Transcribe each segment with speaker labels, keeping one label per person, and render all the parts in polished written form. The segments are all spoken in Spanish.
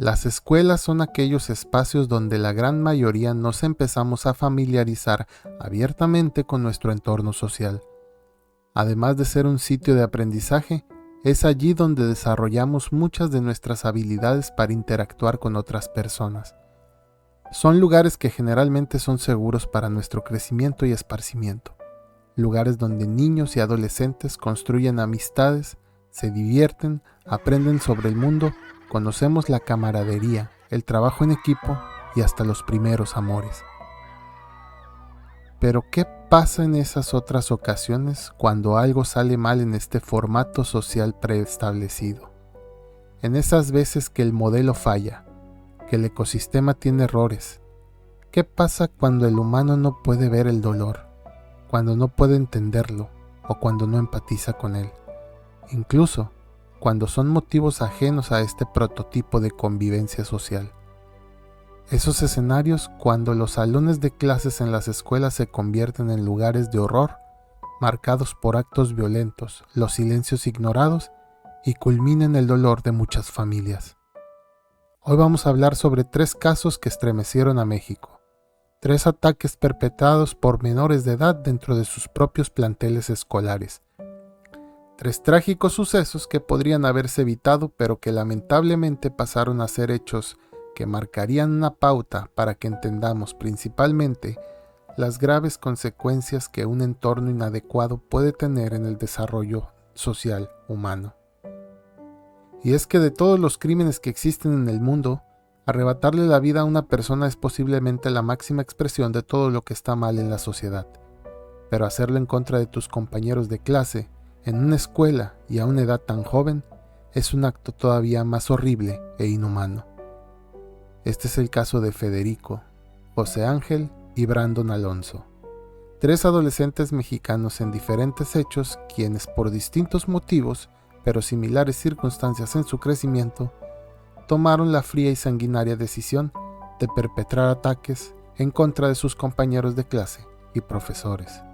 Speaker 1: Las escuelas son aquellos espacios donde la gran mayoría nos empezamos a familiarizar abiertamente con nuestro entorno social. Además de ser un sitio de aprendizaje, es allí donde desarrollamos muchas de nuestras habilidades para interactuar con otras personas. Son lugares que generalmente son seguros para nuestro crecimiento y esparcimiento. Lugares donde niños y adolescentes construyen amistades, se divierten, aprenden sobre el mundo, conocemos la camaradería, el trabajo en equipo y hasta los primeros amores. Pero ¿qué pasa en esas otras ocasiones cuando algo sale mal en este formato social preestablecido? En esas veces que el modelo falla, que el ecosistema tiene errores. ¿Qué pasa cuando el humano no puede ver el dolor, cuando no puede entenderlo o cuando no empatiza con él? Incluso cuando son motivos ajenos a este prototipo de convivencia social. Esos escenarios cuando los salones de clases en las escuelas se convierten en lugares de horror, marcados por actos violentos, los silencios ignorados y culminan el dolor de muchas familias. Hoy vamos a hablar sobre 3 casos que estremecieron a México. 3 ataques perpetrados por menores de edad dentro de sus propios planteles escolares. 3 trágicos sucesos que podrían haberse evitado, pero que lamentablemente pasaron a ser hechos que marcarían una pauta para que entendamos principalmente las graves consecuencias que un entorno inadecuado puede tener en el desarrollo social humano. Y es que de todos los crímenes que existen en el mundo, arrebatarle la vida a una persona es posiblemente la máxima expresión de todo lo que está mal en la sociedad. Pero hacerlo en contra de tus compañeros de clase, en una escuela y a una edad tan joven, es un acto todavía más horrible e inhumano. Este es el caso de Federico, José Ángel y Brandon Alonso, 3 adolescentes mexicanos en diferentes hechos quienes por distintos motivos, pero similares circunstancias en su crecimiento, tomaron la fría y sanguinaria decisión de perpetrar ataques en contra de sus compañeros de clase y profesores.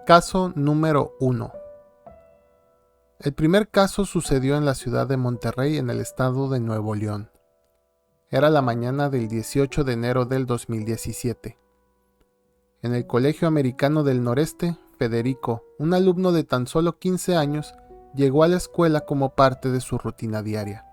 Speaker 1: Caso número 1. El primer caso sucedió en la ciudad de Monterrey, en el estado de Nuevo León. Era la mañana del 18 de enero del 2017. En el Colegio Americano del Noreste, Federico, un alumno de tan solo 15 años, llegó a la escuela como parte de su rutina diaria.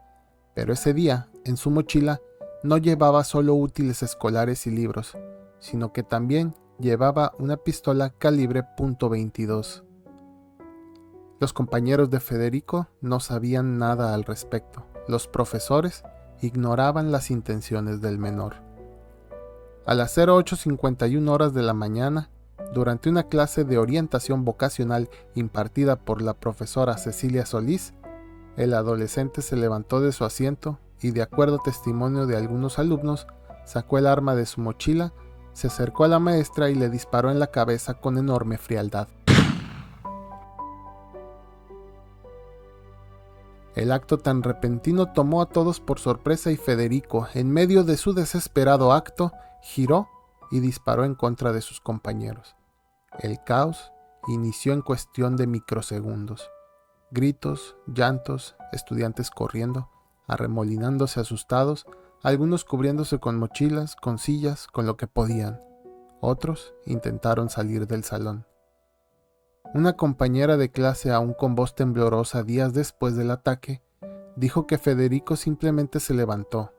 Speaker 1: Pero ese día, en su mochila, no llevaba solo útiles escolares y libros, sino que también llevaba una pistola calibre .22. Los compañeros de Federico no sabían nada al respecto. Los profesores ignoraban las intenciones del menor. A las 08:51 horas de la mañana, durante una clase de orientación vocacional impartida por la profesora Cecilia Solís, el adolescente se levantó de su asiento y, de acuerdo a testimonio de algunos alumnos, sacó el arma de su mochila, se acercó a la maestra y le disparó en la cabeza con enorme frialdad. El acto tan repentino tomó a todos por sorpresa y Federico, en medio de su desesperado acto, giró y disparó en contra de sus compañeros. El caos inició en cuestión de microsegundos. Gritos, llantos, estudiantes corriendo, arremolinándose asustados, algunos cubriéndose con mochilas, con sillas, con lo que podían. Otros intentaron salir del salón. Una compañera de clase, aún con voz temblorosa días después del ataque, dijo que Federico simplemente se levantó,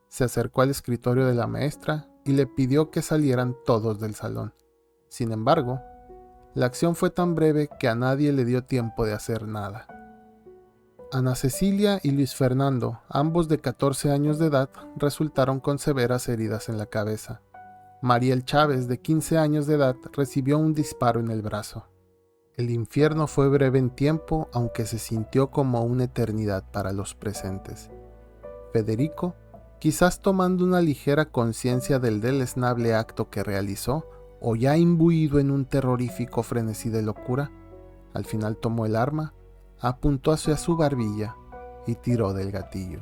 Speaker 1: se acercó al escritorio de la maestra y le pidió que salieran todos del salón. Sin embargo, la acción fue tan breve que a nadie le dio tiempo de hacer nada. Ana Cecilia y Luis Fernando, ambos de 14 años de edad, resultaron con severas heridas en la cabeza. Mariel Chávez, de 15 años de edad, recibió un disparo en el brazo. El infierno fue breve en tiempo, aunque se sintió como una eternidad para los presentes. Federico, quizás tomando una ligera conciencia del deleznable acto que realizó, o ya imbuido en un terrorífico frenesí de locura, al final tomó el arma, apuntó hacia su barbilla y tiró del gatillo.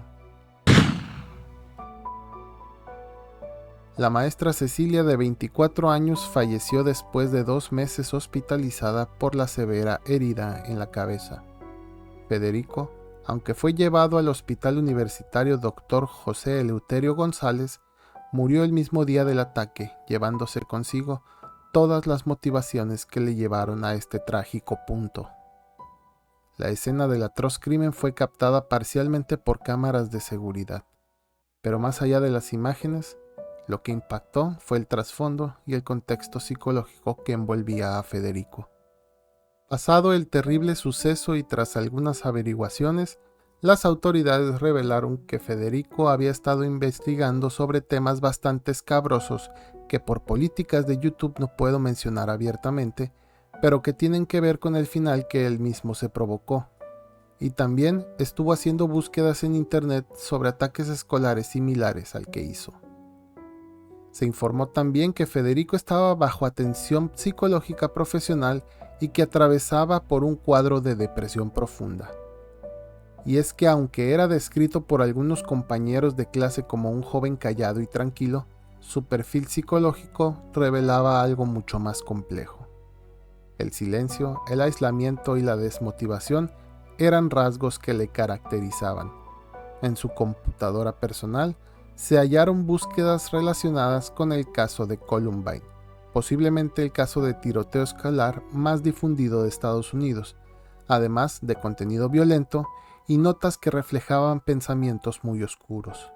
Speaker 1: La maestra Cecilia, de 24 años, falleció después de 2 meses hospitalizada por la severa herida en la cabeza. Federico, aunque fue llevado al Hospital Universitario Dr. José Eleuterio González, murió el mismo día del ataque, llevándose consigo todas las motivaciones que le llevaron a este trágico punto. La escena del atroz crimen fue captada parcialmente por cámaras de seguridad, pero más allá de las imágenes, lo que impactó fue el trasfondo y el contexto psicológico que envolvía a Federico. Pasado el terrible suceso y tras algunas averiguaciones, las autoridades revelaron que Federico había estado investigando sobre temas bastante escabrosos que por políticas de YouTube no puedo mencionar abiertamente, pero que tienen que ver con el final que él mismo se provocó. Y también estuvo haciendo búsquedas en internet sobre ataques escolares similares al que hizo. Se informó también que Federico estaba bajo atención psicológica profesional y que atravesaba por un cuadro de depresión profunda. Y es que aunque era descrito por algunos compañeros de clase como un joven callado y tranquilo, su perfil psicológico revelaba algo mucho más complejo. El silencio, el aislamiento y la desmotivación eran rasgos que le caracterizaban. En su computadora personal se hallaron búsquedas relacionadas con el caso de Columbine, posiblemente el caso de tiroteo escolar más difundido de Estados Unidos, además de contenido violento y notas que reflejaban pensamientos muy oscuros.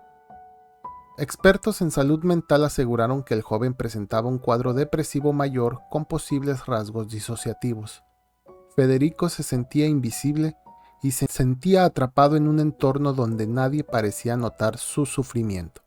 Speaker 1: Expertos en salud mental aseguraron que el joven presentaba un cuadro depresivo mayor con posibles rasgos disociativos. Federico se sentía invisible y se sentía atrapado en un entorno donde nadie parecía notar su sufrimiento.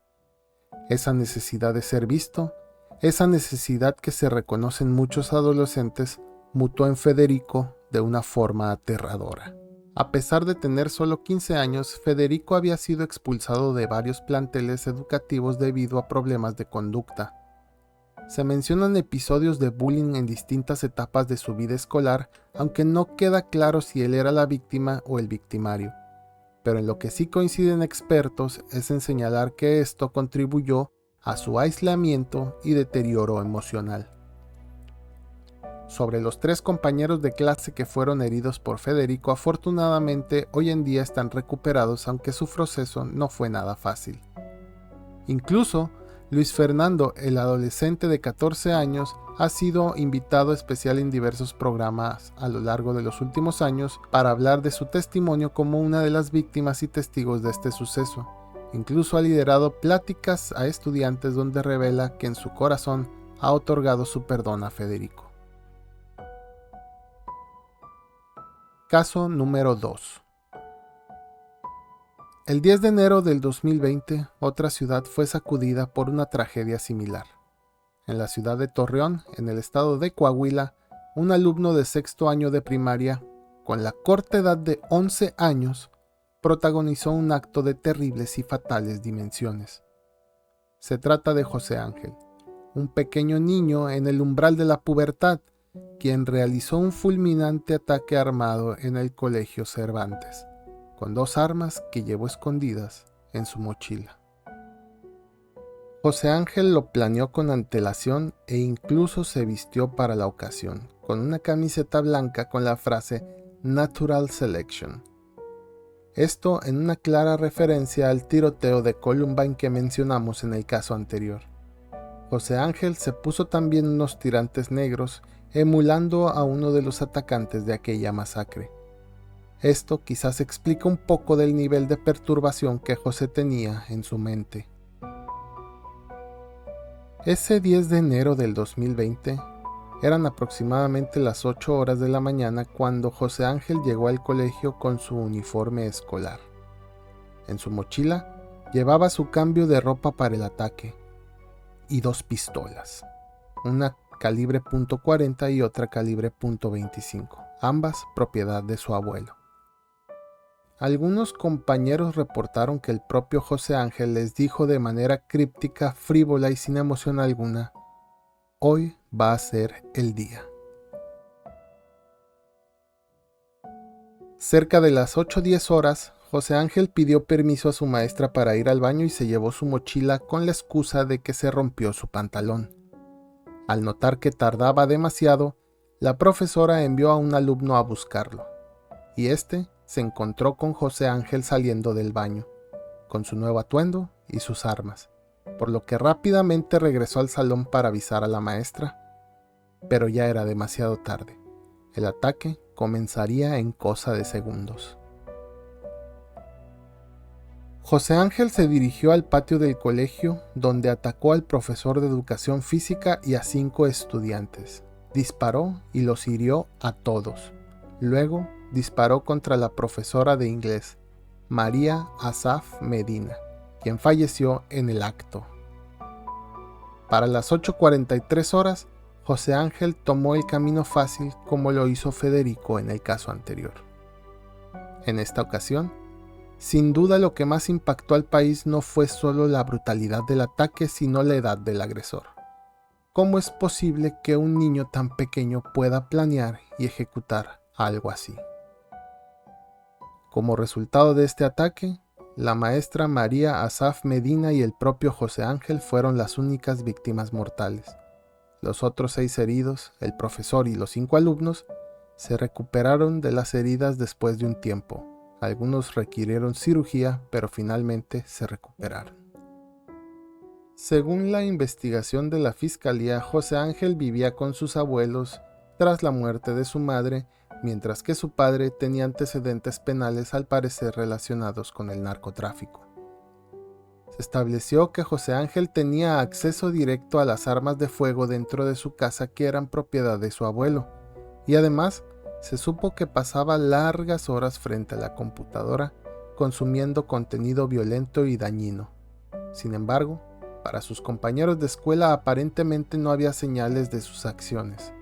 Speaker 1: Esa necesidad de ser visto, esa necesidad que se reconoce en muchos adolescentes, mutó en Federico de una forma aterradora. A pesar de tener solo 15 años, Federico había sido expulsado de varios planteles educativos debido a problemas de conducta. Se mencionan episodios de bullying en distintas etapas de su vida escolar, aunque no queda claro si él era la víctima o el victimario. Pero en lo que sí coinciden expertos es en señalar que esto contribuyó a su aislamiento y deterioro emocional. Sobre los 3 compañeros de clase que fueron heridos por Federico, afortunadamente hoy en día están recuperados, aunque su proceso no fue nada fácil. Incluso, Luis Fernando, el adolescente de 14 años, ha sido invitado especial en diversos programas a lo largo de los últimos años para hablar de su testimonio como una de las víctimas y testigos de este suceso. Incluso ha liderado pláticas a estudiantes donde revela que en su corazón ha otorgado su perdón a Federico. Caso número 2. El 10 de enero del 2020, otra ciudad fue sacudida por una tragedia similar. En la ciudad de Torreón, en el estado de Coahuila, un alumno de 6º año de primaria, con la corta edad de 11 años, protagonizó un acto de terribles y fatales dimensiones. Se trata de José Ángel, un pequeño niño en el umbral de la pubertad, quien realizó un fulminante ataque armado en el Colegio Cervantes, con 2 armas que llevó escondidas en su mochila. José Ángel lo planeó con antelación e incluso se vistió para la ocasión, con una camiseta blanca con la frase Natural Selection. Esto en una clara referencia al tiroteo de Columbine que mencionamos en el caso anterior. José Ángel se puso también unos tirantes negros, emulando a uno de los atacantes de aquella masacre. Esto quizás explica un poco del nivel de perturbación que José tenía en su mente. Ese 10 de enero del 2020, eran aproximadamente las 8 horas de la mañana cuando José Ángel llegó al colegio con su uniforme escolar. En su mochila llevaba su cambio de ropa para el ataque y 2 pistolas, una calibre .40 y otra calibre .25, ambas propiedad de su abuelo. Algunos compañeros reportaron que el propio José Ángel les dijo de manera críptica, frívola y sin emoción alguna: hoy va a ser el día. Cerca de las 8:10 horas, José Ángel pidió permiso a su maestra para ir al baño y se llevó su mochila con la excusa de que se rompió su pantalón. Al notar que tardaba demasiado, la profesora envió a un alumno a buscarlo, y este se encontró con José Ángel saliendo del baño, con su nuevo atuendo y sus armas, por lo que rápidamente regresó al salón para avisar a la maestra, pero ya era demasiado tarde. El ataque comenzaría en cosa de segundos. José Ángel se dirigió al patio del colegio, donde atacó al profesor de educación física y a 5 estudiantes. Disparó y los hirió a todos. Luego disparó contra la profesora de inglés, María Asaf Medina, quien falleció en el acto. Para las 8:43 horas, José Ángel tomó el camino fácil como lo hizo Federico en el caso anterior. En esta ocasión, sin duda lo que más impactó al país no fue solo la brutalidad del ataque, sino la edad del agresor. ¿Cómo es posible que un niño tan pequeño pueda planear y ejecutar algo así? Como resultado de este ataque, la maestra María Asaf Medina y el propio José Ángel fueron las únicas víctimas mortales. Los otros 6 heridos, el profesor y los 5 alumnos, se recuperaron de las heridas después de un tiempo. Algunos requirieron cirugía, pero finalmente se recuperaron. Según la investigación de la fiscalía, José Ángel vivía con sus abuelos tras la muerte de su madre, mientras que su padre tenía antecedentes penales al parecer relacionados con el narcotráfico. Se estableció que José Ángel tenía acceso directo a las armas de fuego dentro de su casa que eran propiedad de su abuelo, y además se supo que pasaba largas horas frente a la computadora consumiendo contenido violento y dañino. Sin embargo, para sus compañeros de escuela aparentemente no había señales de sus acciones,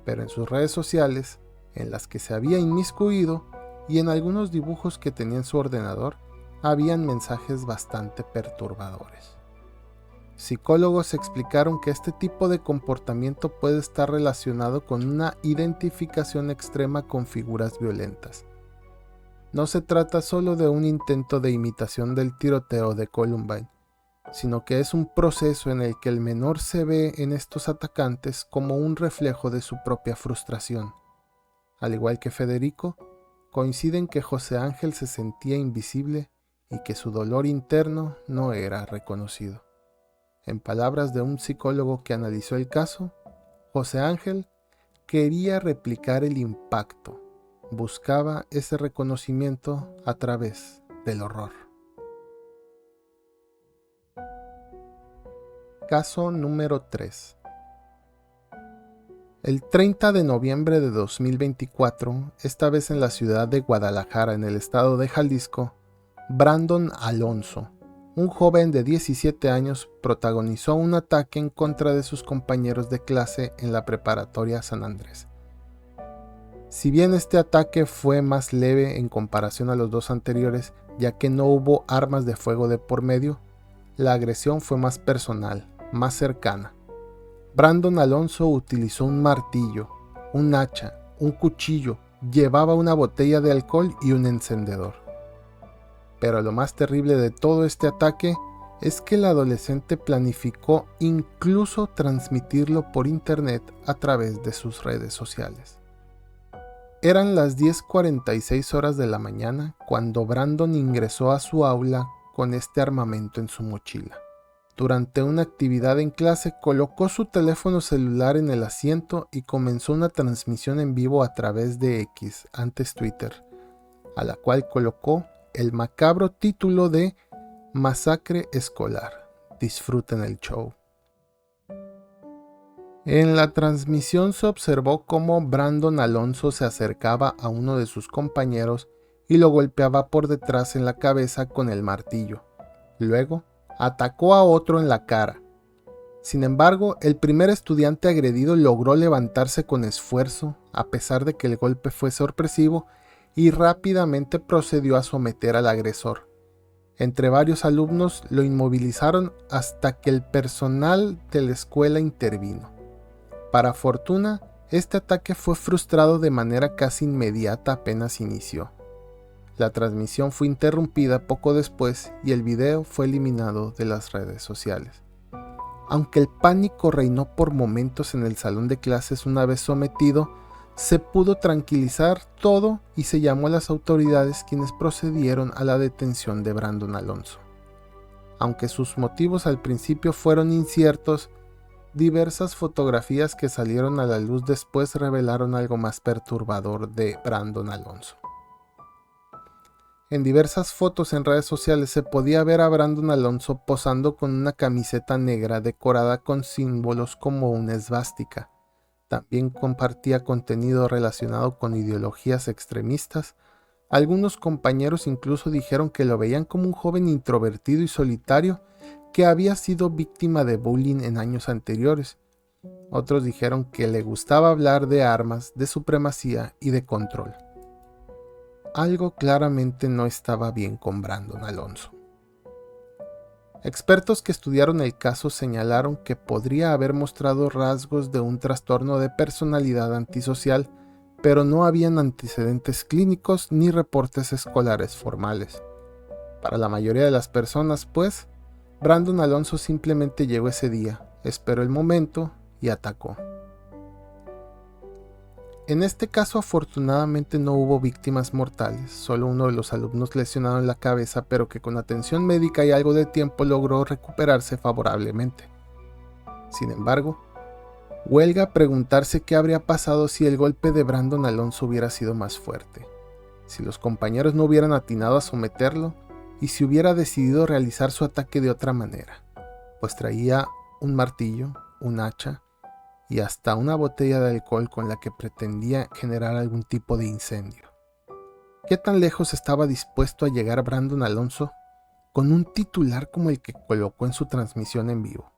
Speaker 1: pero en sus redes sociales, en las que se había inmiscuido, y en algunos dibujos que tenía en su ordenador, habían mensajes bastante perturbadores. Psicólogos explicaron que este tipo de comportamiento puede estar relacionado con una identificación extrema con figuras violentas. No se trata solo de un intento de imitación del tiroteo de Columbine, sino que es un proceso en el que el menor se ve en estos atacantes como un reflejo de su propia frustración. Al igual que Federico, coinciden que José Ángel se sentía invisible y que su dolor interno no era reconocido. En palabras de un psicólogo que analizó el caso, José Ángel quería replicar el impacto, buscaba ese reconocimiento a través del horror. Caso número 3. El 30 de noviembre de 2024, esta vez en la ciudad de Guadalajara, en el estado de Jalisco, Brandon Alonso, un joven de 17 años, protagonizó un ataque en contra de sus compañeros de clase en la preparatoria San Andrés. Si bien este ataque fue más leve en comparación a los 2 anteriores, ya que no hubo armas de fuego de por medio, la agresión fue más personal, más cercana. Brandon Alonso utilizó un martillo, un hacha, un cuchillo, llevaba una botella de alcohol y un encendedor. Pero lo más terrible de todo este ataque es que el adolescente planificó incluso transmitirlo por internet a través de sus redes sociales. Eran las 10:46 horas de la mañana cuando Brandon ingresó a su aula con este armamento en su mochila. Durante una actividad en clase, colocó su teléfono celular en el asiento y comenzó una transmisión en vivo a través de X, antes Twitter, a la cual colocó el macabro título de Masacre Escolar. Disfruten el show. En la transmisión se observó cómo Brandon Alonso se acercaba a uno de sus compañeros y lo golpeaba por detrás en la cabeza con el martillo. Luego, atacó a otro en la cara. Sin embargo, el primer estudiante agredido logró levantarse con esfuerzo, a pesar de que el golpe fue sorpresivo, y rápidamente procedió a someter al agresor. Entre varios alumnos lo inmovilizaron hasta que el personal de la escuela intervino. Para fortuna, Este ataque fue frustrado de manera casi inmediata apenas inició. La transmisión fue interrumpida poco después y el video fue eliminado de las redes sociales. Aunque el pánico reinó por momentos en el salón de clases una vez sometido, se pudo tranquilizar todo y se llamó a las autoridades, quienes procedieron a la detención de Brandon Alonso. Aunque sus motivos al principio fueron inciertos, diversas fotografías que salieron a la luz después revelaron algo más perturbador de Brandon Alonso. En diversas fotos en redes sociales se podía ver a Brandon Alonso posando con una camiseta negra decorada con símbolos como una esvástica. También compartía contenido relacionado con ideologías extremistas. Algunos compañeros incluso dijeron que lo veían como un joven introvertido y solitario que había sido víctima de bullying en años anteriores. Otros dijeron que le gustaba hablar de armas, de supremacía y de control. Algo claramente no estaba bien con Brandon Alonso. Expertos que estudiaron el caso señalaron que podría haber mostrado rasgos de un trastorno de personalidad antisocial, pero no habían antecedentes clínicos ni reportes escolares formales. Para la mayoría de las personas, pues, Brandon Alonso simplemente llegó ese día, esperó el momento y atacó. En este caso, afortunadamente no hubo víctimas mortales, solo uno de los alumnos lesionado en la cabeza, pero que con atención médica y algo de tiempo logró recuperarse favorablemente. Sin embargo, huelga preguntarse qué habría pasado si el golpe de Brandon Alonso hubiera sido más fuerte, si los compañeros no hubieran atinado a someterlo y si hubiera decidido realizar su ataque de otra manera, pues traía un martillo, un hacha y hasta una botella de alcohol con la que pretendía generar algún tipo de incendio. ¿Qué tan lejos estaba dispuesto a llegar Brandon Alonso con un titular como el que colocó en su transmisión en vivo?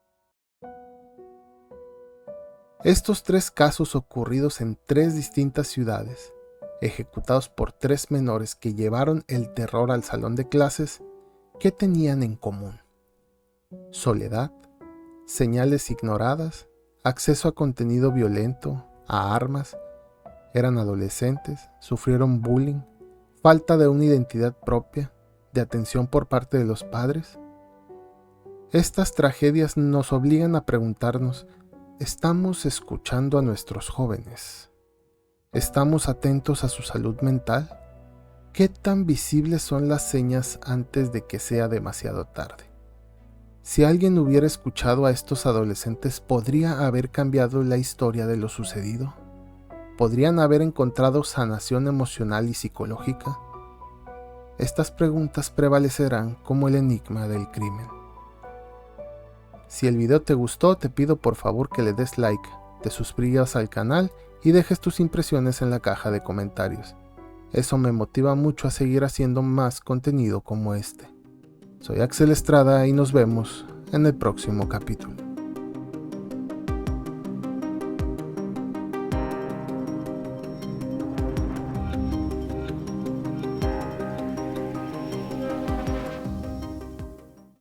Speaker 1: Estos 3 casos ocurridos en 3 distintas ciudades, ejecutados por 3 menores que llevaron el terror al salón de clases, ¿qué tenían en común? Soledad, señales ignoradas, acceso a contenido violento, a armas, eran adolescentes, sufrieron bullying, falta de una identidad propia, de atención por parte de los padres. Estas tragedias nos obligan a preguntarnos, ¿estamos escuchando a nuestros jóvenes? ¿Estamos atentos a su salud mental? ¿Qué tan visibles son las señas antes de que sea demasiado tarde? Si alguien hubiera escuchado a estos adolescentes, ¿podría haber cambiado la historia de lo sucedido? ¿Podrían haber encontrado sanación emocional y psicológica? Estas preguntas prevalecerán como el enigma del crimen. Si el video te gustó, te pido por favor que le des like, te suscribas al canal y dejes tus impresiones en la caja de comentarios. Eso me motiva mucho a seguir haciendo más contenido como este. Soy Axel Estrada y nos vemos en el próximo capítulo.